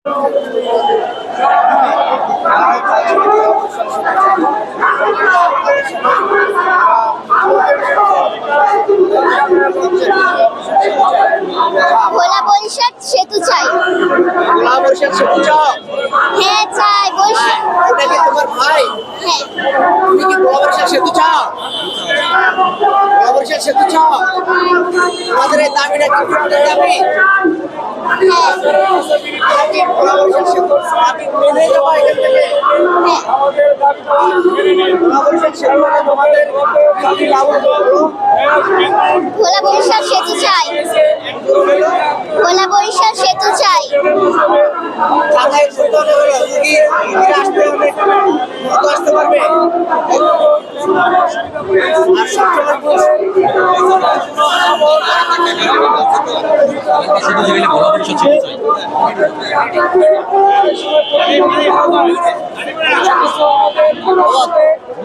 ভোলা বরিশাল সেতু চাই। ভোলা বরিশাল সেতু চাও? হ্যাঁ চাই। বরিশাল এটা কি তোমার ভাই? হ্যাঁ। তুমি কি ভোলা বরিশাল সেতু চাও? ভোলা বরিশাল সেতু চাও? আমাদের এই দাবিটা কি তোমাদের দাবি? ভোলা বরিশাল সেতুর দাবি মেনে যাওয়া এখান থেকে? ভোলা বরিশাল সেতু তোমাদের দাবি লাভ করো? ভোলা বরিশাল সেতু চাই। ভোলা বরিশাল সেতু চাই। ঢাকায় ঘুরতে হলে কি আসতে হবে? আসতে পারবে? আর সবসময়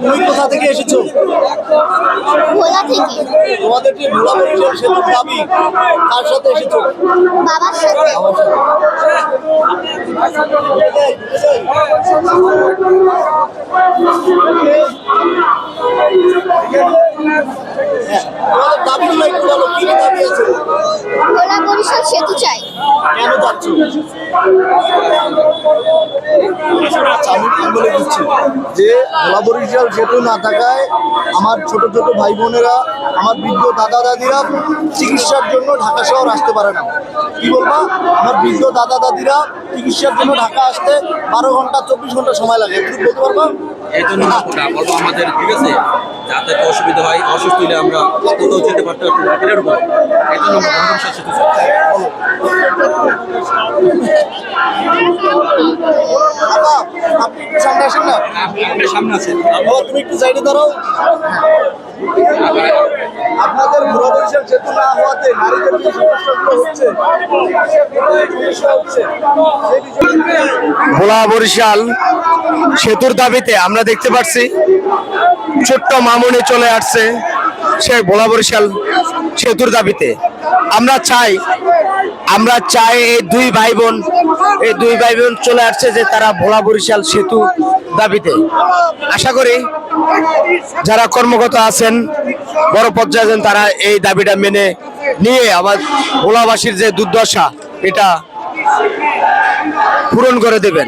তুমি কোথা থেকে এসেছো? ভোলা থেকে। তোমাদের কি ভোলা বরিশাল সেতুর দাবি কার সাথে এসেছো? বাবার সাথে। দাবিগুলো একটু বলো, কি কি দাবি আছে? ভোলা বরিশাল সেতু চাই। কেন যাচ্ছ? আমি বলে দিচ্ছি যে ভোলা বরিশাল সেতু না থাকায় আমার ছোট ছোট ভাই বোনেরা, আমার বৃদ্ধ দাদা দাদিরা চিকিৎসার জন্য ঢাকা শহর আসতে পারে না। কি বলবা? আমার বৃদ্ধ দাদা দাদিরা চিকিৎসার জন্য ঢাকা আসতে 12 ঘন্টা 24 ঘন্টা সময় লাগে। তুমি বলতে পারবা? এই জন্য বলবো আমাদের, ঠিক আছে, যাতে অসুবিধা হয়, অসুস্থ হলে আমরা কোথাও যেতে পারতে পারছি না, এটার উপর এই জন্য আমরা ভ্রমণ সেতু চাই। আপনি একটু সামনে আসেন না, আপনার সামনে আছে। তুমি একটু সাইডে দাঁড়াও। আপনাদের ভোলা বরিশাল সেতু না হওয়াতে নারীদের যে সমস্যাগুলো হচ্ছে, ভোলা বরিশাল সেতুর দাবিতে আমরা দেখতে পাচ্ছি ছোট্ট মামুনি চলে আসছে সে ভোলা বরিশাল সেতুর দাবিতে। আমরা চাই এই দুই ভাই বোন চলে আসছে যে তারা ভোলা বরিশাল সেতু দাবিতে। আশা করি যারা কর্মকর্তা আছেন, বড় পর্যায়ে আছেন, তারা এই দাবিটা মেনে নিয়ে আবার ভোলাবাসীর যে দুর্দশা এটা পূরণ করে দেবেন।